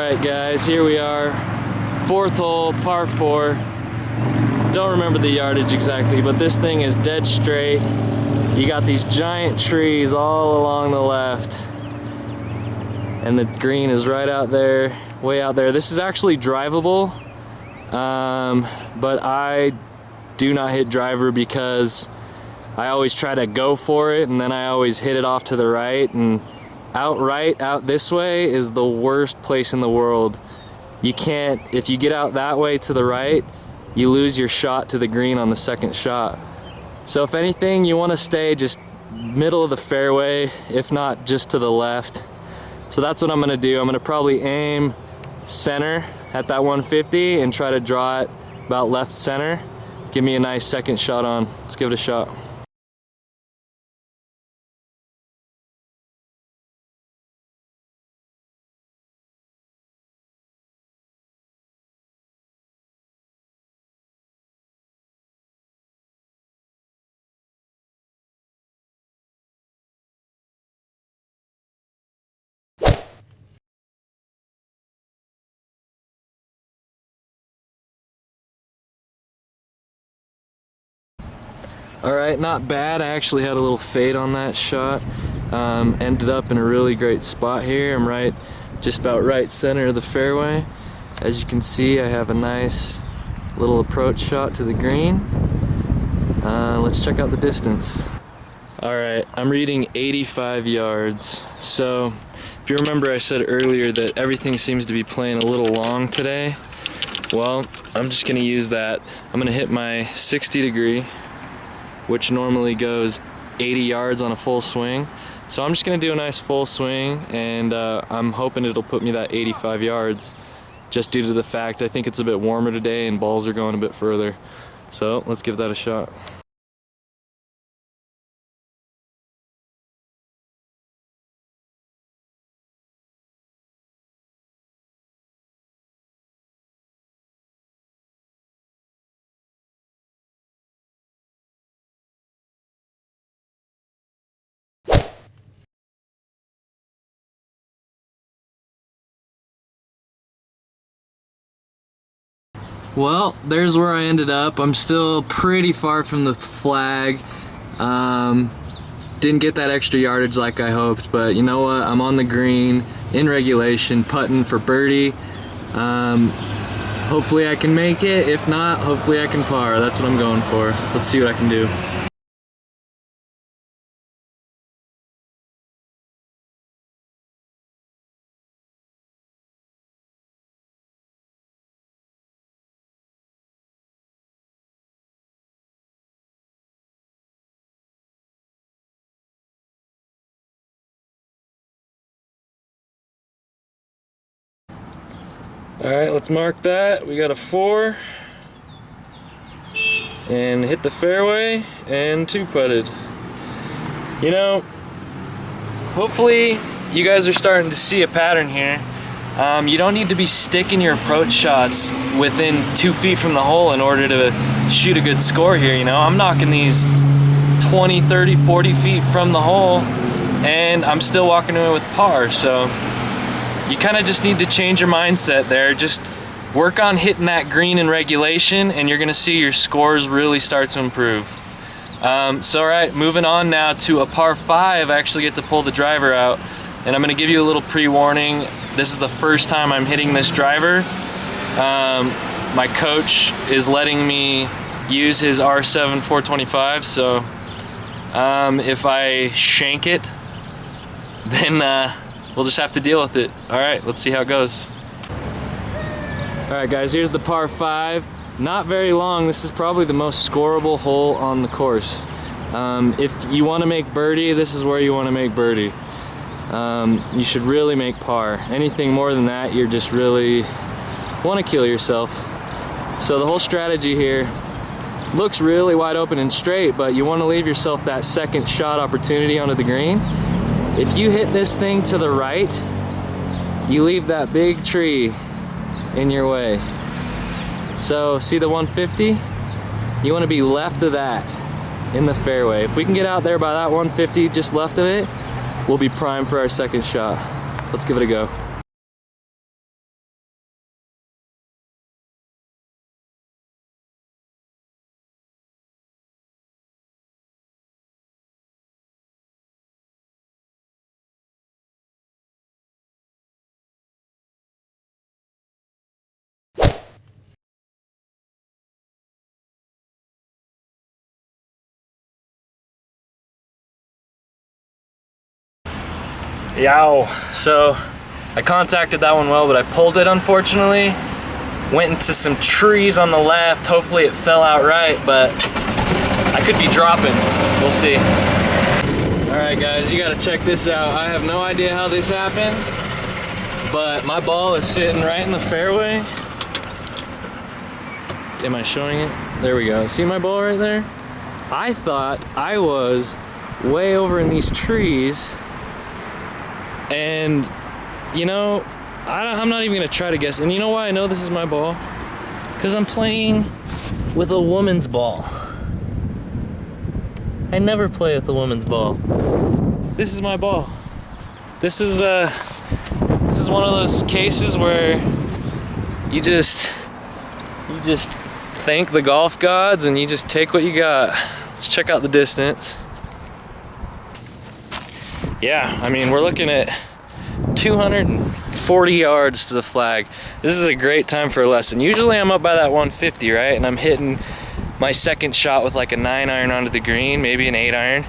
Alright guys, here we are, fourth hole, par 4. Don't remember the yardage exactly, but this thing is dead straight. You got these giant trees all along the left, and the green is right out there, way out there. This is actually drivable, but I do not hit driver because I always try to go for it and then I always hit it off to the right, and out this way is the worst place in the world. You can't, if you get out that way to the right, you lose your shot to the green on the second shot. So if anything, you want to stay just middle of the fairway, if not just to the left. So that's what I'm going to do. I'm going to probably aim center at that 150 and try to draw it about left center. Give me a nice second shot on. Let's give it a shot. Alright, not bad. I actually had a little fade on that shot. Ended up in a really great spot here. I'm right, just about right center of the fairway. As you can see, I have a nice little approach shot to the green. Let's check out the distance. Alright, I'm reading 85 yards. So, if you remember I said earlier that everything seems to be playing a little long today. Well, I'm just going to use that. I'm going to hit my 60 degree, which normally goes 80 yards on a full swing. So I'm just gonna do a nice full swing, and I'm hoping it'll put me that 85 yards, just due to the fact I think it's a bit warmer today and balls are going a bit further. So let's give that a shot. Well, there's where I ended up. I'm still pretty far from the flag. Didn't get that extra yardage like I hoped, but you know what? I'm on the green in regulation, putting for birdie. Hopefully I can make it. If not, hopefully I can par. That's what I'm going for. Let's see what I can do. Alright, let's mark that. We got a 4. And hit the fairway and 2-putted. You know, hopefully you guys are starting to see a pattern here. You don't need to be sticking your approach shots within 2 feet from the hole in order to shoot a good score here, you know. I'm knocking these 20, 30, 40 feet from the hole and I'm still walking away with par, so you kind of just need to change your mindset there. Just work on hitting that green in regulation and you're gonna see your scores really start to improve. So alright, moving on now to a par 5. I actually get to pull the driver out, and I'm gonna give you a little pre-warning. This is the first time I'm hitting this driver. My coach is letting me use his R7 425, so if I shank it, then we'll just have to deal with it. Alright, let's see how it goes. Alright guys, here's the par 5. Not very long. This is probably the most scoreable hole on the course. If you want to make birdie, this is where you want to make birdie. You should really make par. Anything more than that, you're just really want to kill yourself. So the whole strategy here looks really wide open and straight, but you want to leave yourself that second shot opportunity onto the green. If you hit this thing to the right, you leave that big tree in your way. So see the 150? You want to be left of that in the fairway. If we can get out there by that 150, just left of it, we'll be primed for our second shot. Let's give it a go. Yow. So I contacted that one well, but I pulled it unfortunately. Went into some trees on the left. Hopefully it fell out right, but I could be dropping. We'll see. All right, guys, you gotta check this out. I have no idea how this happened, but my ball is sitting right in the fairway. Am I showing it? There we go. See my ball right there? I thought I was way over in these trees, and you know, I'm not even gonna try to guess. And you know why I know this is my ball? Because I'm playing with a woman's ball. I never play with a woman's ball. This is my ball. This is one of those cases where you just thank the golf gods and you just take what you got. Let's check out the distance. Yeah, I mean, we're looking at 240 yards to the flag. This is a great time for a lesson. Usually I'm up by that 150, right? And I'm hitting my second shot with like a 9-iron onto the green, maybe an 8-iron.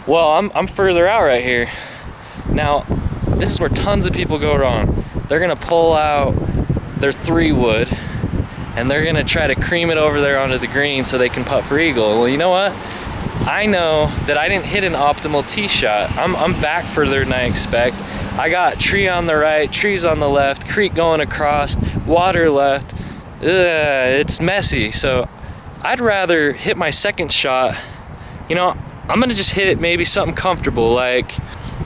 Well, I'm further out right here. Now, this is where tons of people go wrong. They're gonna pull out their 3-wood and they're gonna try to cream it over there onto the green so they can putt for eagle. Well, you know what? I know that I didn't hit an optimal tee shot. I'm back further than I expect. I got tree on the right, trees on the left, creek going across, water left. It's messy. So I'd rather hit my second shot. You know, I'm gonna just hit it maybe something comfortable, like,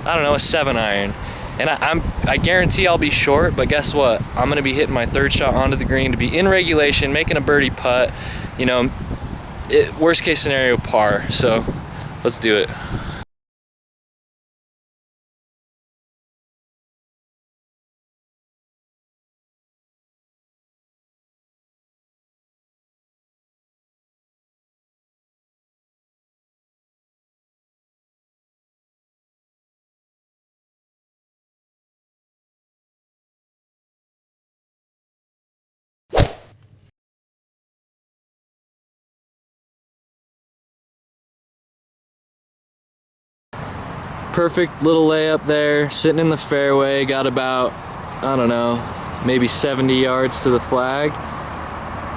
I don't know, a 7-iron. And I guarantee I'll be short, but guess what? I'm gonna be hitting my third shot onto the green to be in regulation, making a birdie putt. You know, worst case scenario, par. So let's do it. Perfect little layup there, sitting in the fairway, got about, I don't know, maybe 70 yards to the flag.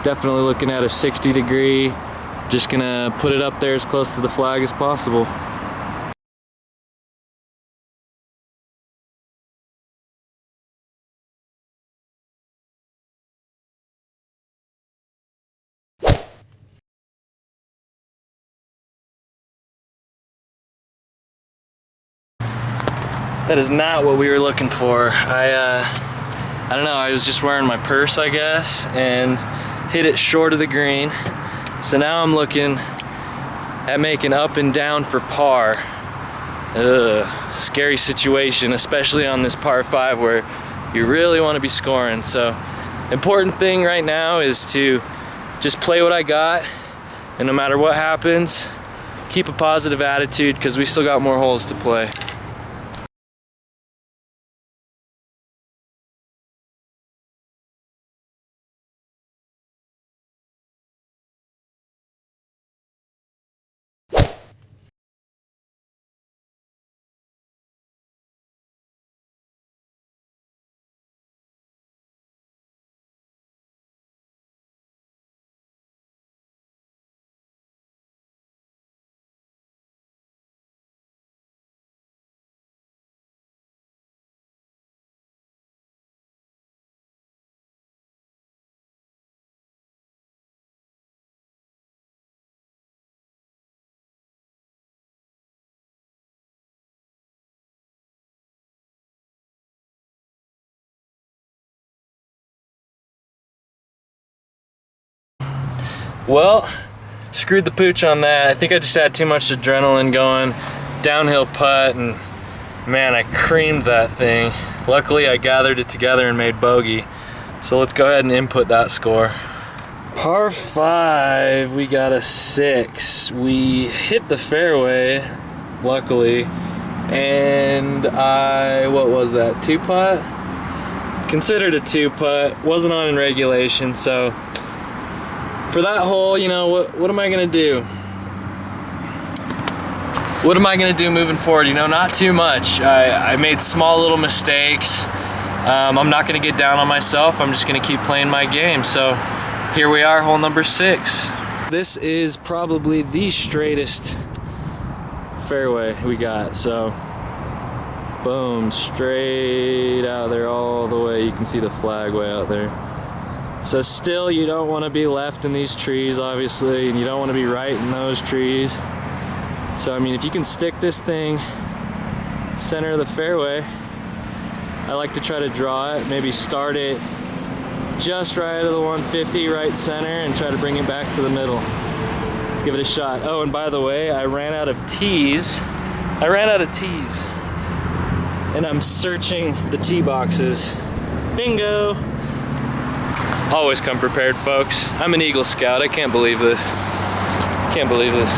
Definitely looking at a 60-degree. Just gonna put it up there as close to the flag as possible. That is not what we were looking for. I don't know, I was just wearing my purse, I guess, and hit it short of the green. So now I'm looking at making up and down for par. Scary situation, especially on this par 5 where you really want to be scoring. So important thing right now is to just play what I got, and no matter what happens, keep a positive attitude because we still got more holes to play. Well, screwed the pooch on that. I think I just had too much adrenaline going. Downhill putt, and man, I creamed that thing. Luckily, I gathered it together and made bogey. So let's go ahead and input that score. Par 5, we got a 6. We hit the fairway, luckily, and what was that, 2-putt? Considered a 2-putt, wasn't on in regulation, so for that hole, you know, what am I gonna do? what am I gonna do moving forward? You know, not too much. I made small little mistakes. I'm not gonna get down on myself. I'm just gonna keep playing my game. So here we are, hole number 6. This is probably the straightest fairway we got. So boom, straight out there all the way. You can see the flag way out there. So still, you don't want to be left in these trees, obviously, and you don't want to be right in those trees. So I mean, if you can stick this thing center of the fairway, I like to try to draw it, maybe start it just right of the 150 right center and try to bring it back to the middle. Let's give it a shot. Oh, and by the way, I ran out of tees. And I'm searching the tee boxes. Bingo! Always come prepared, folks. I'm an Eagle Scout. I can't believe this. Can't believe this.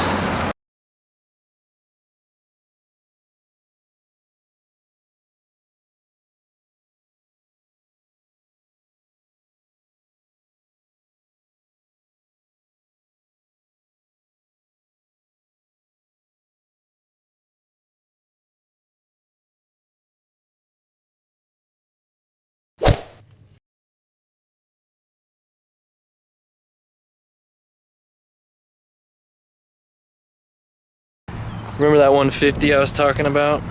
Remember that 150 I was talking about?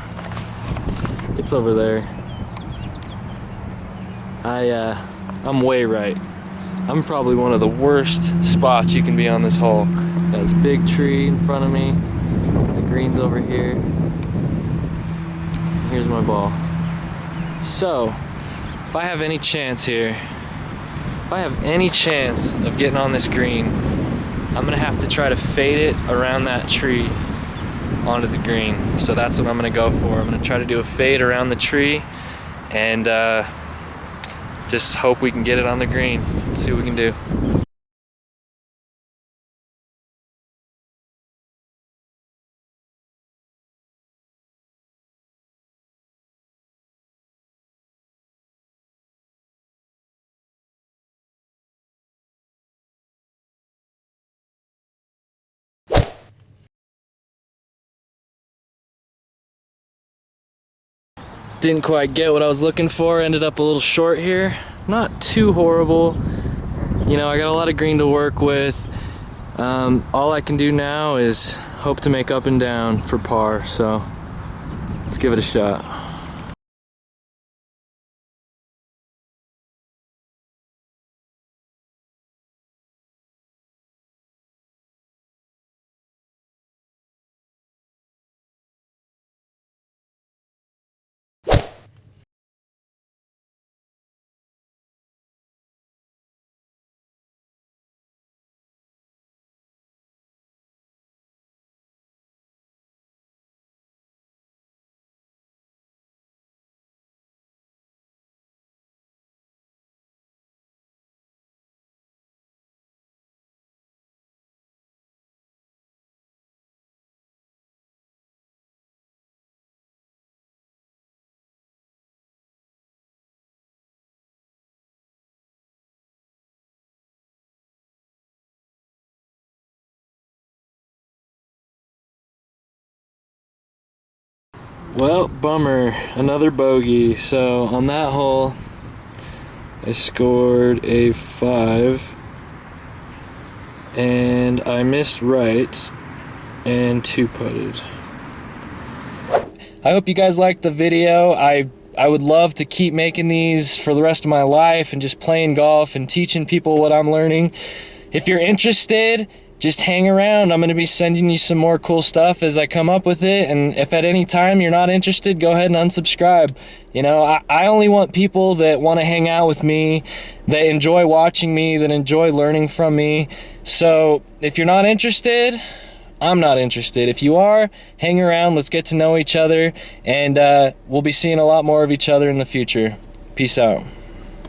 It's over there. I'm way right. I'm probably one of the worst spots you can be on this hole. Got this big tree in front of me. The green's over here. Here's my ball. So, if I have any chance here, if I have any chance of getting on this green, I'm gonna have to try to fade it around that tree onto the green. So that's what I'm gonna go for. I'm gonna try to do a fade around the tree and just hope we can get it on the green. See what we can do. Didn't quite get what I was looking for, ended up a little short here. Not too horrible. You know, I got a lot of green to work with. All I can do now is hope to make up and down for par, so let's give it a shot. Well, bummer, another bogey. So on that hole, I scored a 5 and I missed right and 2-putted. I hope you guys liked the video. I would love to keep making these for the rest of my life and just playing golf and teaching people what I'm learning. If you're interested, just hang around. I'm going to be sending you some more cool stuff as I come up with it. And if at any time you're not interested, go ahead and unsubscribe. You know, I only want people that want to hang out with me, that enjoy watching me, that enjoy learning from me. So if you're not interested, I'm not interested. If you are, hang around. Let's get to know each other. And we'll be seeing a lot more of each other in the future. Peace out.